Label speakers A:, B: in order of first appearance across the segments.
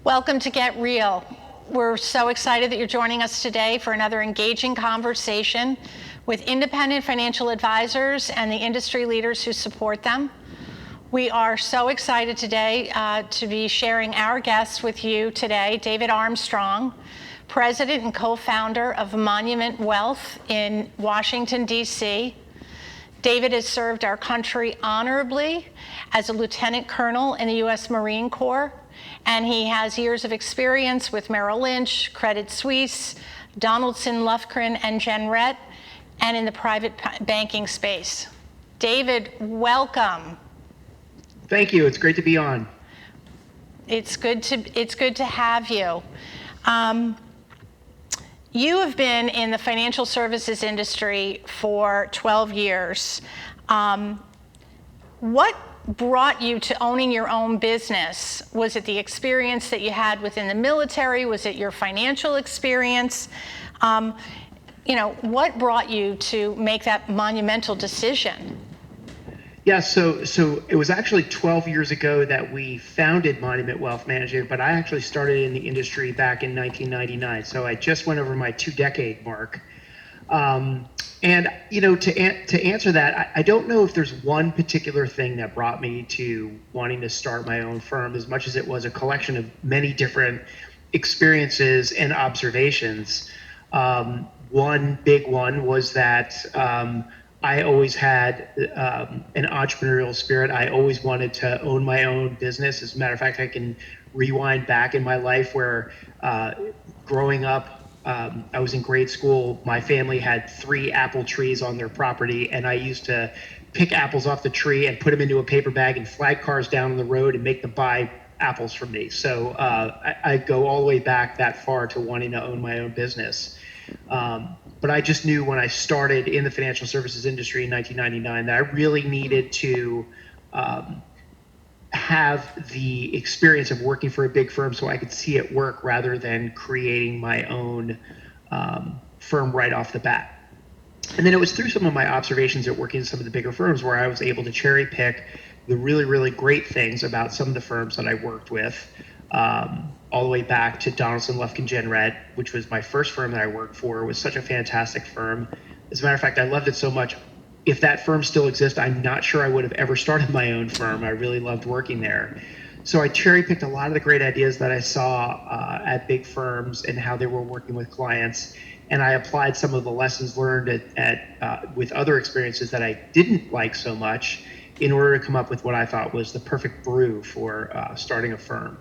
A: Welcome to Get Real. We're so excited that you're joining us today for another engaging conversation with independent financial advisors and the industry leaders who support them. We are so excited today to be sharing our guest with you today, David Armstrong, President and co-founder of Monument Wealth in Washington, D.C. David has served our country honorably as a lieutenant colonel in the U.S. Marine Corps, and he has years of experience with Merrill Lynch, Credit Suisse, Donaldson, Lufgren, and Genret, and in the private banking space. David, welcome.
B: Thank you. It's great to be on.
A: It's good to have you. You have been in the financial services industry for 12 years. What brought you to owning your own business? Was it the experience that you had within the military? Was it your financial experience? What brought you to make that monumental decision?
B: Yeah, so it was actually 12 years ago that we founded Monument Wealth Management, but I actually started in the industry back in 1999. So I just went over my 2-decade mark. And to answer that, I don't know if there's one particular thing that brought me to wanting to start my own firm, as much as it was a collection of many different experiences and observations. One big one was that I always had an entrepreneurial spirit. I always wanted to own my own business. As a matter of fact, I can rewind back in my life where growing up, I was in grade school. My family had 3 apple trees on their property, and I used to pick apples off the tree and put them into a paper bag and flag cars down on the road and make them buy apples from me. So I go all the way back that far to wanting to own my own business. But I just knew when I started in the financial services industry in 1999 that I really needed to have the experience of working for a big firm so I could see it work rather than creating my own firm right off the bat. And then it was through some of my observations at working in some of the bigger firms where I was able to cherry pick the really, really great things about some of the firms that I worked with. All the way back to Donaldson, Lufgren, Genret, which was my first firm that I worked for. It was such a fantastic firm. As a matter of fact, I loved it so much. If that firm still exists, I'm not sure I would have ever started my own firm. I really loved working there. So I cherry picked a lot of the great ideas that I saw at big firms and how they were working with clients. And I applied some of the lessons learned with other experiences that I didn't like so much in order to come up with what I thought was the perfect brew for starting a firm.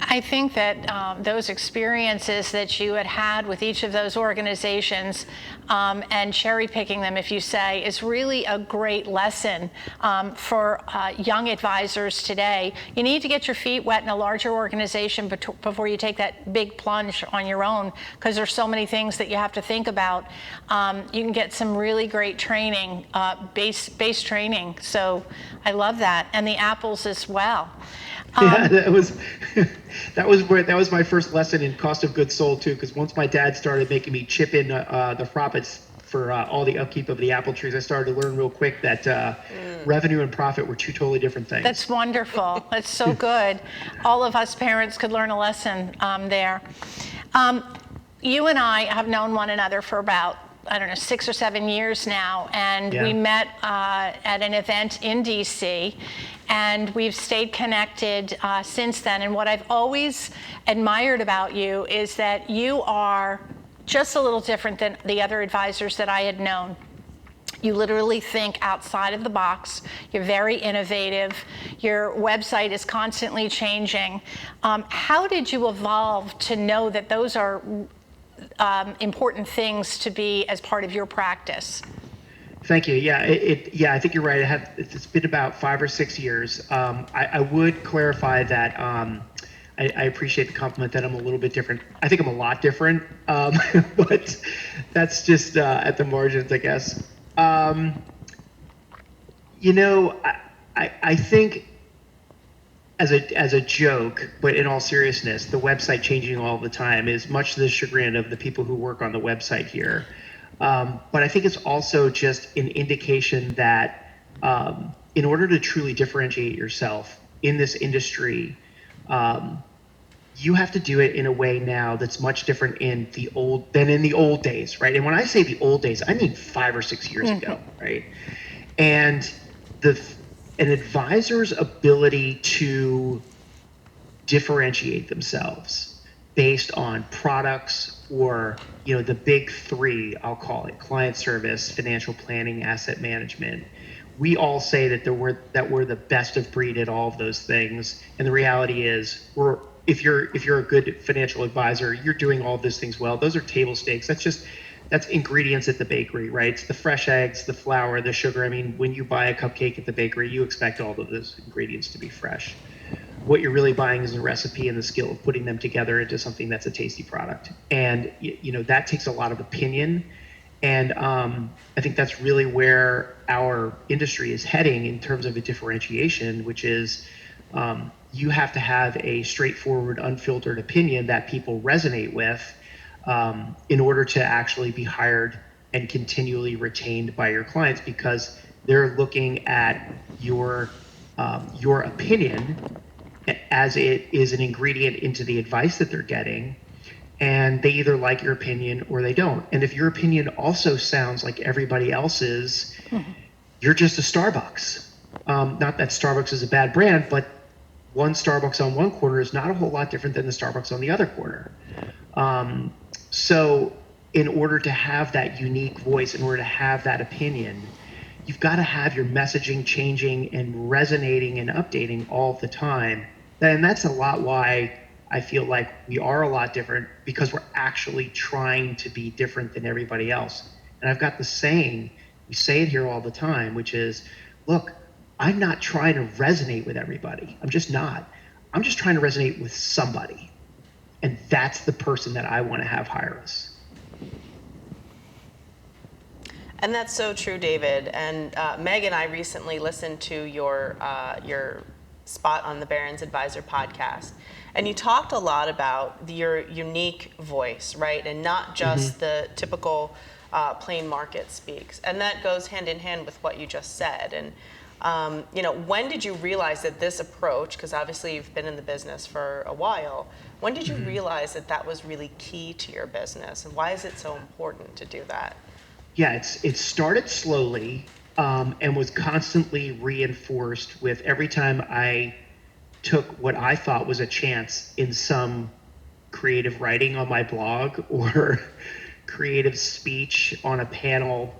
A: I think that those experiences that you had with each of those organizations and cherry picking them, if you say, is really a great lesson for young advisors today. You need to get your feet wet in a larger organization before you take that big plunge on your own, because there's so many things that you have to think about. You can get some really great training, base training. So I love that, and the apples as well.
B: Yeah, that was my first lesson in cost of goods sold too. Because once my dad started making me chip in the profits for all the upkeep of the apple trees, I started to learn real quick that revenue and profit were 2 totally different things.
A: That's wonderful. That's so good. All of us parents could learn a lesson there. You and I have known one another for about 6 or 7 years now, and we met at an event in DC, and we've stayed connected since then. And what I've always admired about you is that you are just a little different than the other advisors that I had known. You literally think outside of the box. You're very innovative. Your website is constantly changing. How did you evolve to know that those are important things to be as part of your practice?
B: Thank you. Yeah, I think you're right. It's been about 5 or 6 years. I would clarify that I appreciate the compliment that I'm a little bit different. I think I'm a lot different, but that's just at the margins, I guess. I think as a joke, but in all seriousness, the website changing all the time is much to the chagrin of the people who work on the website here. But I think it's also just an indication that in order to truly differentiate yourself in this industry, You have to do it in a way now that's much different than in the old days, right? And when I say the old days, I mean 5 or 6 years ago, right? And an advisor's ability to differentiate themselves based on products or the big three, I'll call it: client service, financial planning, asset management. We all say that we're the best of breed at all of those things, and the reality is if you're a good financial advisor, you're doing all of those things well. Those are table stakes. That's ingredients at the bakery, right? It's the fresh eggs, the flour, the sugar. I mean, when you buy a cupcake at the bakery, you expect all of those ingredients to be fresh. What you're really buying is a recipe and the skill of putting them together into something that's a tasty product. And that takes a lot of opinion. And I think that's really where our industry is heading in terms of a differentiation, which is you have to have a straightforward, unfiltered opinion that people resonate with in order to actually be hired and continually retained by your clients, because they're looking at your opinion as it is an ingredient into the advice that they're getting, and they either like your opinion or they don't. And if your opinion also sounds like everybody else's, you're just a Starbucks. Not that Starbucks is a bad brand, but one Starbucks on one corner is not a whole lot different than the Starbucks on the other corner. So in order to have that unique voice, in order to have that opinion, you've got to have your messaging changing and resonating and updating all the time. And that's a lot why I feel like we are a lot different, because we're actually trying to be different than everybody else. And I've got the saying, we say it here all the time, which is, look, I'm not trying to resonate with everybody. I'm just not. I'm just trying to resonate with somebody. And that's the person that I want to have hire us.
C: And that's so true, David. And Meg and I recently listened to your spot on the Barron's Advisor podcast. And you talked a lot about your unique voice, right? And not just the typical plain market speaks. And that goes hand in hand with what you just said. And when did you realize that this approach, because obviously you've been in the business for a while, when did you realize that that was really key to your business? And why is it so important to do that?
B: Yeah, it started slowly and was constantly reinforced with every time I took what I thought was a chance in some creative writing on my blog or creative speech on a panel.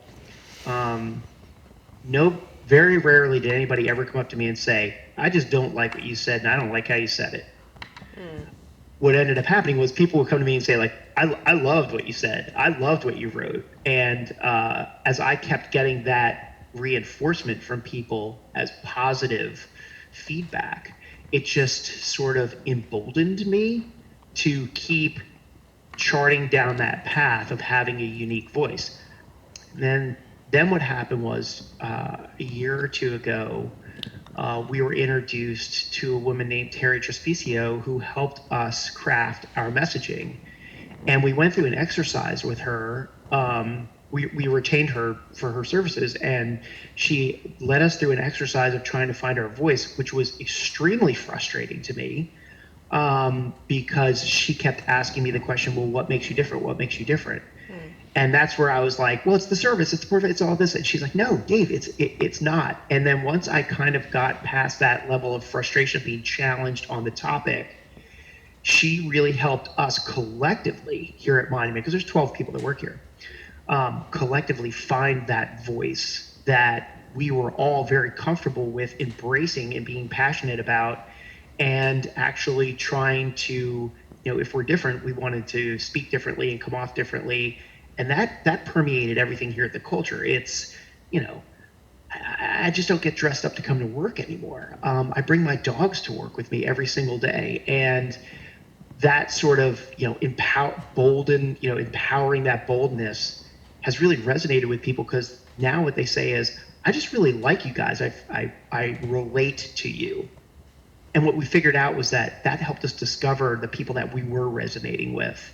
B: Very rarely did anybody ever come up to me and say, I just don't like what you said and I don't like how you said it. What ended up happening was people would come to me and say, like, I loved what you said. I loved what you wrote. And as I kept getting that reinforcement from people as positive feedback, it just sort of emboldened me to keep charting down that path of having a unique voice. Then what happened was a year or two ago, we were introduced to a woman named Thayer who helped us craft our messaging. And we went through an exercise with her. We retained her for her services, and she led us through an exercise of trying to find our voice, which was extremely frustrating to me because she kept asking me the question, well, what makes you different? What makes you different? And that's where I was like, well, it's the service, it's perfect, it's all this. And she's like, no, Dave, it's not. And then once I kind of got past that level of frustration of being challenged on the topic, she really helped us collectively here at Monument, because there's 12 people that work here, collectively find that voice that we were all very comfortable with embracing and being passionate about, and actually trying to, if we're different, we wanted to speak differently and come off differently. And that permeated everything here at the culture. It's, I just don't get dressed up to come to work anymore. I bring my dogs to work with me every single day. And that sort of, empowering that boldness has really resonated with people, because now what they say is, I just really like you guys. I relate to you. And what we figured out was that helped us discover the people that we were resonating with,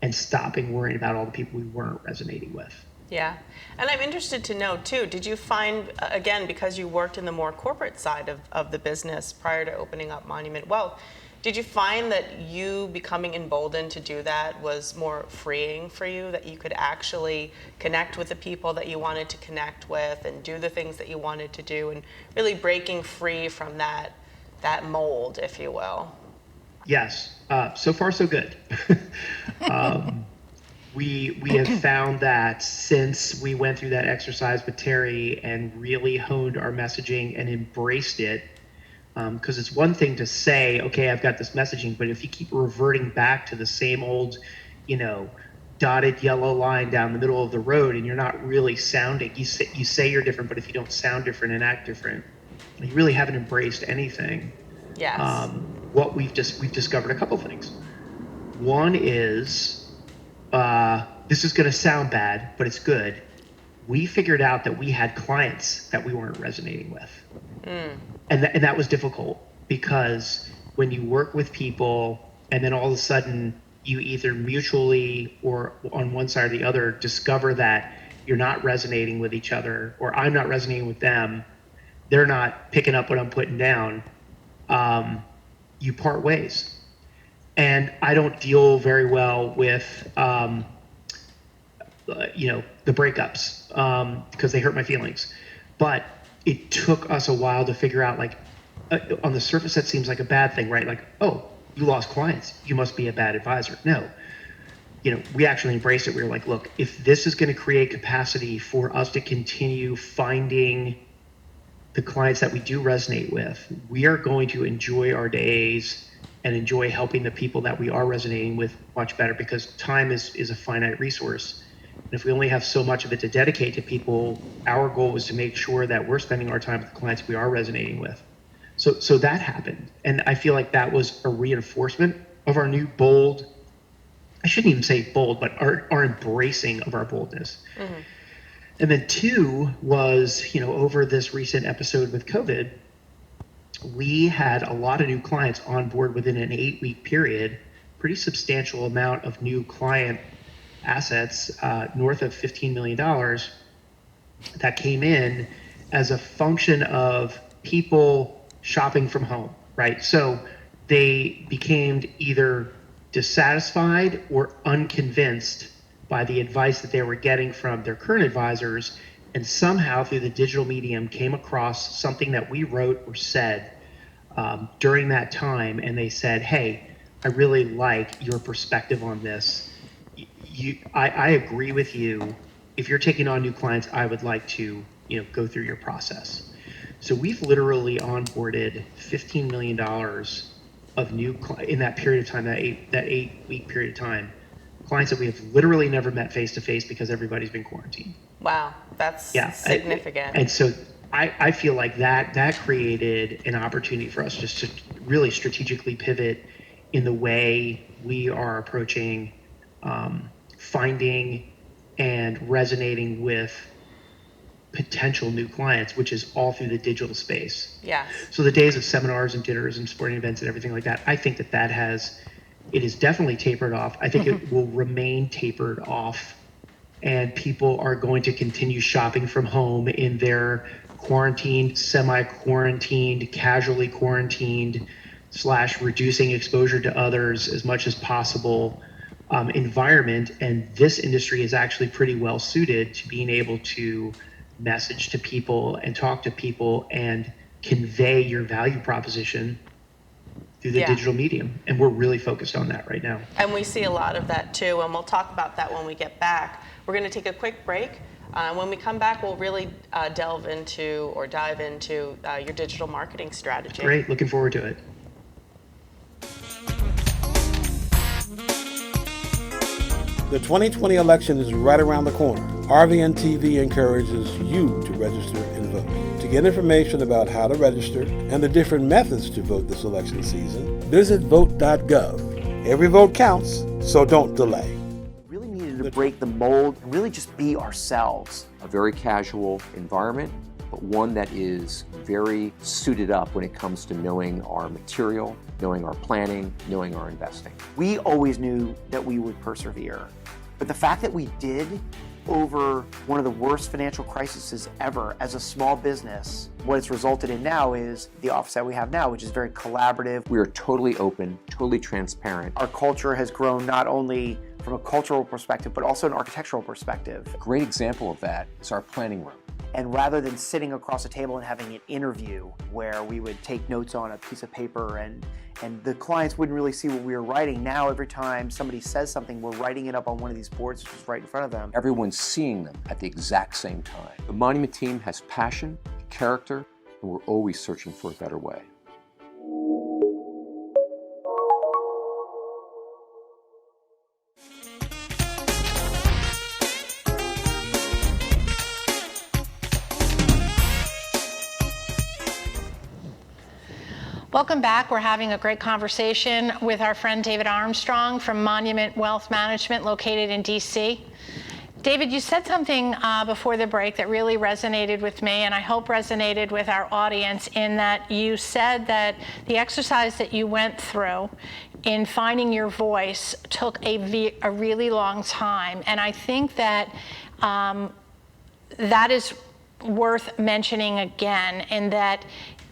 B: and stopping worrying about all the people we weren't resonating with.
C: Yeah. And I'm interested to know, too, did you find, again, because you worked in the more corporate side of the business prior to opening up Monument Wealth, Did you find that you becoming emboldened to do that was more freeing for you, that you could actually connect with the people that you wanted to connect with and do the things that you wanted to do, and really breaking free from that mold, if you will?
B: Yes. So far, so good. We have found that since we went through that exercise with Terry and really honed our messaging and embraced it, because it's one thing to say, okay, I've got this messaging, but if you keep reverting back to the same old, dotted yellow line down the middle of the road, and you're not really sounding, you say you're different, but if you don't sound different and act different, you really haven't embraced anything.
C: Yes.
B: What we've discovered a couple things. One is, this is going to sound bad, but it's good. We figured out that we had clients that we weren't resonating with. And that was difficult, because when you work with people and then all of a sudden you either mutually or on one side or the other discover that you're not resonating with each other, or I'm not resonating with them, they're not picking up what I'm putting down, you part ways. And I don't deal very well with the breakups, because they hurt my feelings. But it took us a while to figure out, on the surface, that seems like a bad thing, right? Like, oh, you lost clients, you must be a bad advisor. No, we actually embraced it. We were like, look, if this is going to create capacity for us to continue finding the clients that we do resonate with, we are going to enjoy our days and enjoy helping the people that we are resonating with much better, because time is a finite resource. And if we only have so much of it to dedicate to people, our goal is to make sure that we're spending our time with the clients we are resonating with. So that happened. And I feel like that was a reinforcement of our new bold, I shouldn't even say bold, but our embracing of our boldness. Mm-hmm. And then two was, over this recent episode with COVID, we had a lot of new clients on board within an 8-week period, pretty substantial amount of new client assets, north of $15 million, that came in as a function of people shopping from home, right? So they became either dissatisfied or unconvinced by the advice that they were getting from their current advisors, and somehow through the digital medium came across something that we wrote or said during that time, and they said, hey, I really like your perspective on this. I agree with you. If you're taking on new clients, I would like to go through your process. So we've literally onboarded $15 million of new in that period of time, that 8-week period of time, clients that we have literally never met face to face because everybody's been quarantined.
C: Wow, that's significant.
B: And so I feel like that created an opportunity for us just to really strategically pivot in the way we are approaching finding and resonating with potential new clients, which is all through the digital space.
C: Yeah.
B: So the days of seminars and dinners and sporting events and everything like that, I think that it is definitely tapered off. I think it will remain tapered off, and people are going to continue shopping from home in their quarantined, semi-quarantined, casually quarantined / reducing exposure to others as much as possible environment. And this industry is actually pretty well suited to being able to message to people and talk to people and convey your value proposition through the digital medium. And we're really focused on that right now.
C: And we see a lot of that too, and we'll talk about that when we get back. We're going to take a quick break. When we come back, we'll really dive into your digital marketing strategy.
B: Great, looking forward to it.
D: The 2020 election is right around the corner. RVN TV encourages you to register and vote. To get information about how to register and the different methods to vote this election season, visit vote.gov. Every vote counts, so don't delay.
E: Really needed to break the mold and really just be ourselves.
F: A very casual environment, but one that is very suited up when it comes to knowing our material, knowing our planning, knowing our investing.
E: We always knew that we would persevere, but the fact that we did over one of the worst financial crises ever as a small business. What it's resulted in now is the office that we have now, which is very collaborative.
F: We are totally open, totally transparent.
E: Our culture has grown not only from a cultural perspective, but also an architectural perspective.
F: A great example of that is our planning room.
E: And rather than sitting across a table and having an interview where we would take notes on a piece of paper and the clients wouldn't really see what we were writing, now every time somebody says something, we're writing it up on one of these boards just right in front of them.
F: Everyone's seeing them at the exact same time. The Monument team has passion, character, and we're always searching for a better way.
A: Welcome back. We're having a great conversation with our friend David Armstrong from Monument Wealth Management located in DC. David, you said something before the break that really resonated with me, and I hope resonated with our audience, in that you said that the exercise that you went through in finding your voice took a really long time. And I think that that is worth mentioning again, in that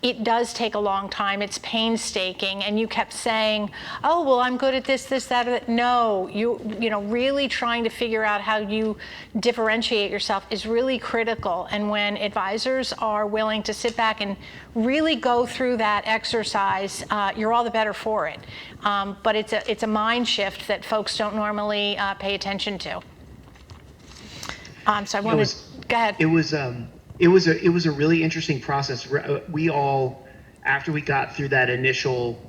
A: it does take a long time. It's painstaking, and you kept saying, "Oh, well, I'm good at this, that, or that." No, you know, really trying to figure out how you differentiate yourself is really critical. And when advisors are willing to sit back and really go through that exercise, you're all the better for it. But it's a mind shift that folks don't normally pay attention to. So I wanted to go ahead.
B: It was a really interesting process. We all, after we got through that initial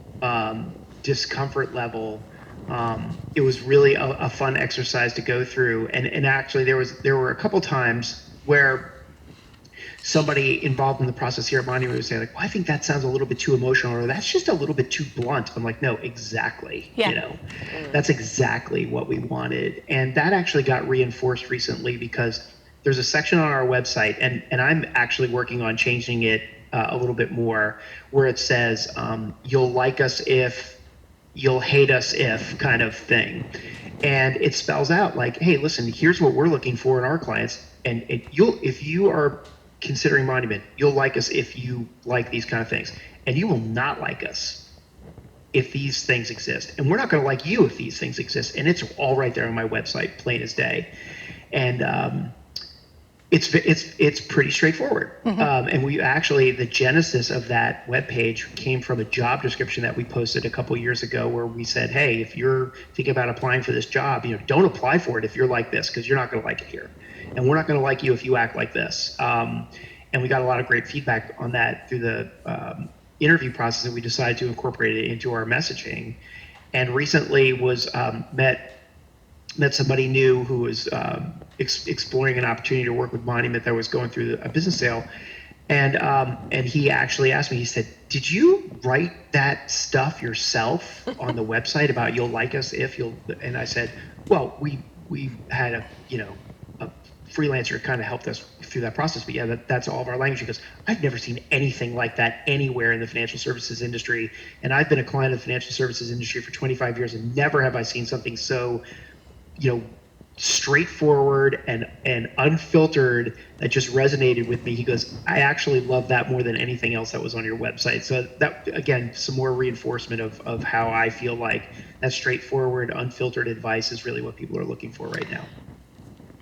B: discomfort level, it was really a fun exercise to go through. And actually, there were a couple times where somebody involved in the process here at Monument would say, like, "Well, I think that sounds a little bit too emotional," or "That's just a little bit too blunt." I'm like, "No, exactly.
A: Yeah.
B: You know, that's exactly what we wanted." And that actually got reinforced recently, because there's a section on our website, and I'm actually working on changing it a little bit more, where it says, "You'll like us if, you'll hate us if," kind of thing. And it spells out like, "Hey, listen, here's what we're looking for in our clients, and if you are considering Monument, you'll like us if you like these kind of things, and you will not like us if these things exist, and we're not going to like you if these things exist." And it's all right there on my website, plain as day. And it's pretty straightforward. And we actually, the genesis of that webpage came from a job description that we posted a couple years ago, where we said, "Hey, if you're thinking about applying for this job, don't apply for it if you're like this, because you're not going to like it here, and we're not going to like you if you act like this." And we got a lot of great feedback on that through the interview process, and we decided to incorporate it into our messaging. And recently was met somebody new who was exploring an opportunity to work with Monument that was going through a business sale. And he actually asked me, he said, "Did you write that stuff yourself on the website about you'll like us if you'll," and I said, "Well, we had a freelancer kind of helped us through that process, but yeah, that's all of our language." Because I've never seen anything like that anywhere in the financial services industry. And I've been a client of the financial services industry for 25 years, and never have I seen something so, straightforward and unfiltered that just resonated with me. He goes, "I actually love that more than anything else that was on your website." So that, again, some more reinforcement of how I feel like that straightforward, unfiltered advice is really what people are looking for right now.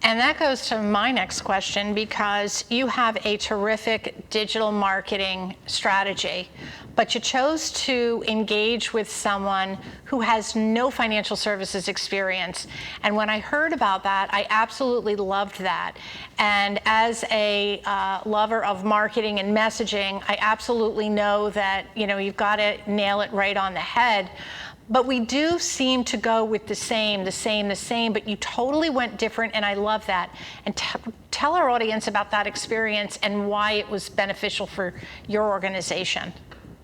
A: And that goes to my next question, because you have a terrific digital marketing strategy, but you chose to engage with someone who has no financial services experience. And when I heard about that, I absolutely loved that. And as a lover of marketing and messaging, I absolutely know that you've got to nail it right on the head. But we do seem to go with the same, but you totally went different, and I love that. And tell our audience about that experience and why it was beneficial for your organization.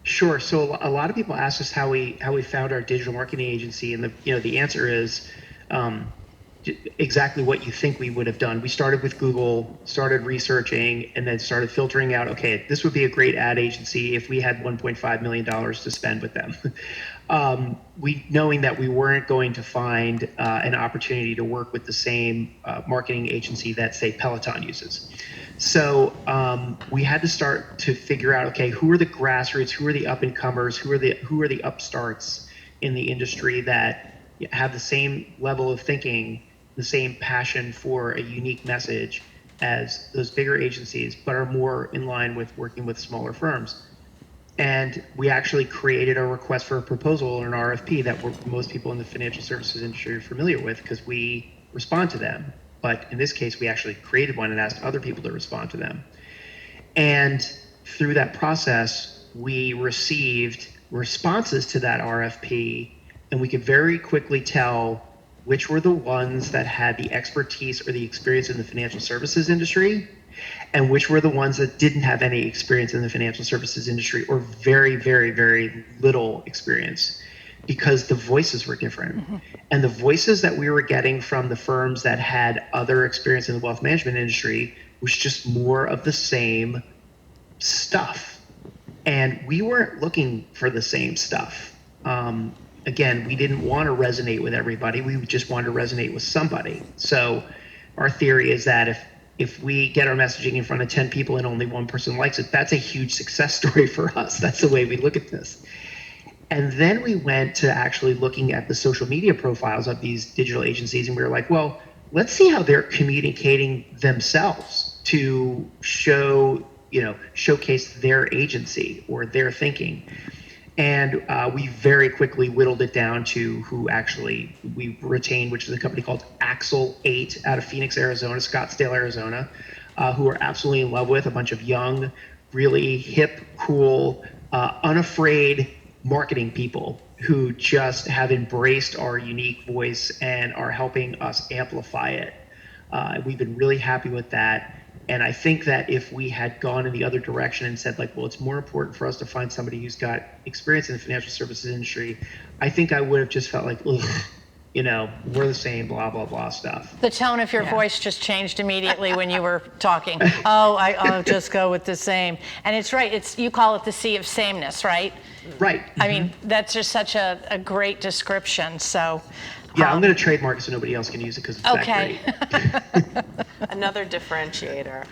B: Sure. So a lot of people ask us how we found our digital marketing agency, and the answer is exactly what you think we would have done. We started with Google, started researching, and then started filtering out, okay, this would be a great ad agency if we had $1.5 million to spend with them. Knowing that we weren't going to find an opportunity to work with the same marketing agency that, say, Peloton uses. So we had to start to figure out, okay, who are the grassroots, who are the up-and-comers, who are the upstarts in the industry that have the same level of thinking, the same passion for a unique message as those bigger agencies, but are more in line with working with smaller firms. And we actually created a request for a proposal or an RFP that most people in the financial services industry are familiar with, because we respond to them. But in this case, we actually created one and asked other people to respond to them. And through that process, we received responses to that RFP, and we could very quickly tell which were the ones that had the expertise or the experience in the financial services industry, and which were the ones that didn't have any experience in the financial services industry, or very, very, very little experience, because the voices were different. Mm-hmm. And the voices that we were getting from the firms that had other experience in the wealth management industry was just more of the same stuff. And we weren't looking for the same stuff. Again, we didn't want to resonate with everybody. We just wanted to resonate with somebody. So our theory is that if we get our messaging in front of 10 people and only one person likes it, that's a huge success story for us. That's the way we look at this. And then we went to actually looking at the social media profiles of these digital agencies, and we were like, well, let's see how they're communicating themselves to showcase their agency or their thinking. And we very quickly whittled it down to who actually we retained, which is a company called Axle 8 out of Phoenix, Arizona, Scottsdale, Arizona, who are absolutely in love with a bunch of young, really hip, cool, unafraid marketing people who just have embraced our unique voice and are helping us amplify it. We've been really happy with that. And I think that if we had gone in the other direction and said, like, well, it's more important for us to find somebody who's got experience in the financial services industry, I think I would have just felt like, ugh, we're the same, blah, blah, blah stuff.
A: The tone of your voice just changed immediately when you were talking. I'll just go with the same. And it's right, you call it the sea of sameness, right?
B: Right.
A: I mean, that's just such a great description, so.
B: Yeah, I'm going to trademark it so nobody else can use it because it's
A: okay.
B: that great.
C: Another differentiator.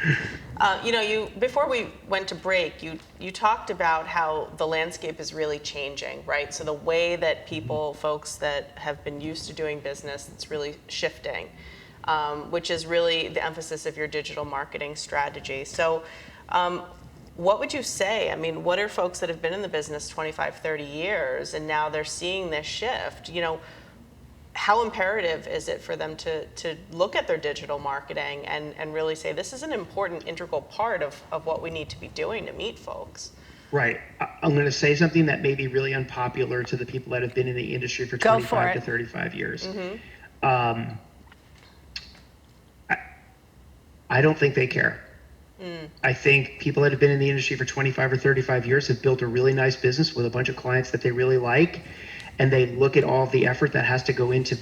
C: Before we went to break, you talked about how the landscape is really changing, right? So the way that folks that have been used to doing business, it's really shifting, which is really the emphasis of your digital marketing strategy. So what would you say? I mean, what are folks that have been in the business 25, 30 years and now they're seeing this shift? How imperative is it for them to look at their digital marketing and really say, this is an important integral part of what we need to be doing to meet folks?
B: Right. I'm going to say something that may be really unpopular to the people that have been in the industry for 25 to 35 years. Mm-hmm. I don't think they care. I think people that have been in the industry for 25 or 35 years have built a really nice business with a bunch of clients that they really like. And they look at all of the effort that has to go into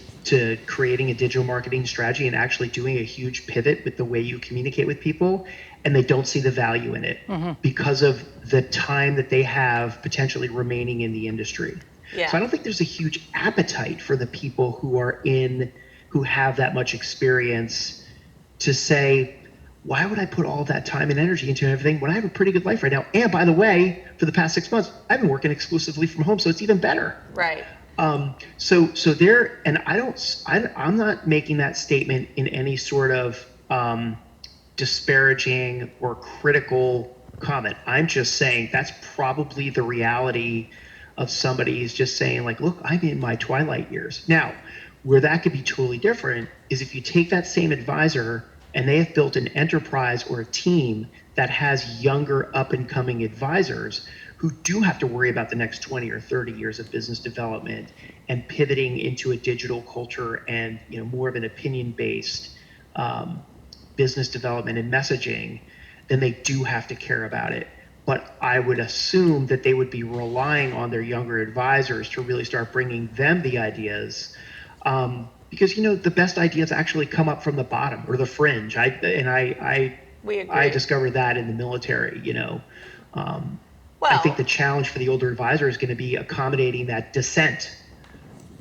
B: creating a digital marketing strategy and actually doing a huge pivot with the way you communicate with people, and they don't see the value in it because of the time that they have potentially remaining in the industry. Yeah. So I don't think there's a huge appetite for the people who have that much experience to say, why would I put all that time and energy into everything when I have a pretty good life right now? And by the way, for the past 6 months, I've been working exclusively from home, so it's even better.
C: Right.
B: So there, and I'm not making that statement in any sort of disparaging or critical comment. I'm just saying that's probably the reality of somebody who's just saying, like, look, I'm in my twilight years. Now, where that could be totally different is if you take that same advisor and they have built an enterprise or a team that has younger up-and-coming advisors who do have to worry about the next 20 or 30 years of business development and pivoting into a digital culture and more of an opinion-based business development and messaging, then they do have to care about it. But I would assume that they would be relying on their younger advisors to really start bringing them the ideas. because the best ideas actually come up from the bottom or the fringe.
C: We agree.
B: I discovered that in the military. I think the challenge for the older advisor is going to be accommodating that dissent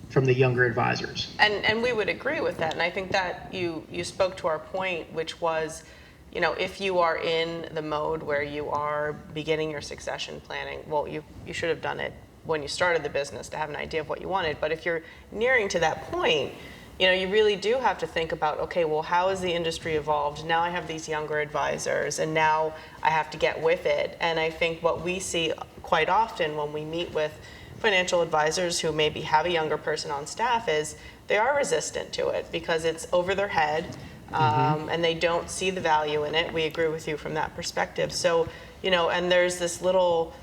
B: from the younger advisors.
C: And we would agree with that. And I think that you spoke to our point, which was, if you are in the mode where you are beginning your succession planning, well, you should have done it when you started the business to have an idea of what you wanted. But if you're nearing to that point, you really do have to think about, okay, well, how has the industry evolved? Now I have these younger advisors, and now I have to get with it. And I think what we see quite often when we meet with financial advisors who maybe have a younger person on staff is they are resistant to it because it's over their head, and they don't see the value in it. We agree with you from that perspective. So, and there's this little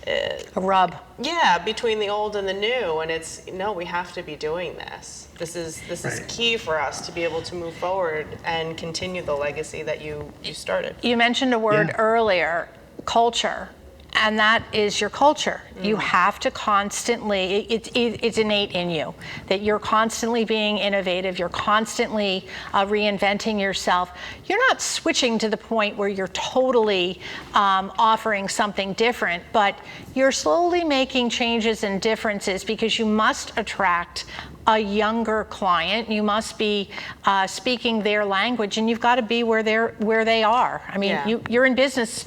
A: A rub.
C: Yeah, between the old and the new, and it's no, we have to be doing this. This is key for us to be able to move forward and continue the legacy that you started.
A: You mentioned a word earlier, culture, and that is your culture. You have to constantly, it's innate in you, that you're constantly being innovative, you're constantly reinventing yourself. You're not switching to the point where you're totally offering something different, but you're slowly making changes and differences because you must attract a younger client. You must be speaking their language, and you've got to be where they are. I mean, you're in business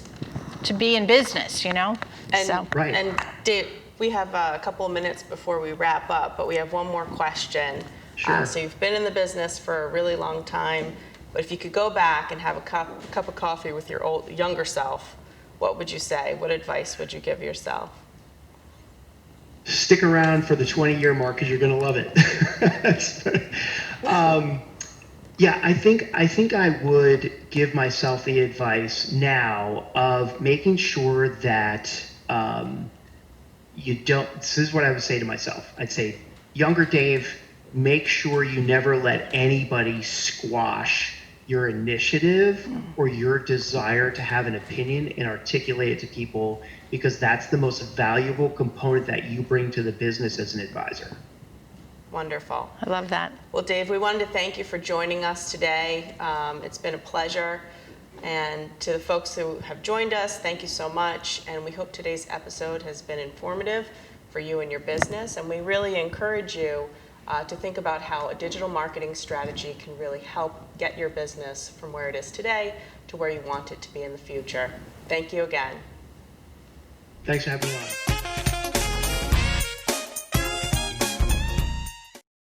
A: to be in business, And,
C: and Dave, we have a couple of minutes before we wrap up, but we have one more question.
B: Sure.
C: So you've been in the business for a really long time, but if you could go back and have a cup of coffee with your younger self, what would you say? What advice would you give yourself?
B: Stick around for the 20-year mark because you're going to love it. Yeah, I think I would give myself the advice now of making sure that you don't. This is what I would say to myself. I'd say, younger Dave, make sure you never let anybody squash your initiative or your desire to have an opinion and articulate it to people, because that's the most valuable component that you bring to the business as an advisor.
C: Wonderful.
A: I love that.
C: Well, Dave, we wanted to thank you for joining us today. It's been a pleasure. And to the folks who have joined us, thank you so much. And we hope today's episode has been informative for you and your business. And we really encourage you to think about how a digital marketing strategy can really help get your business from where it is today to where you want it to be in the future. Thank you again.
B: Thanks for having me on.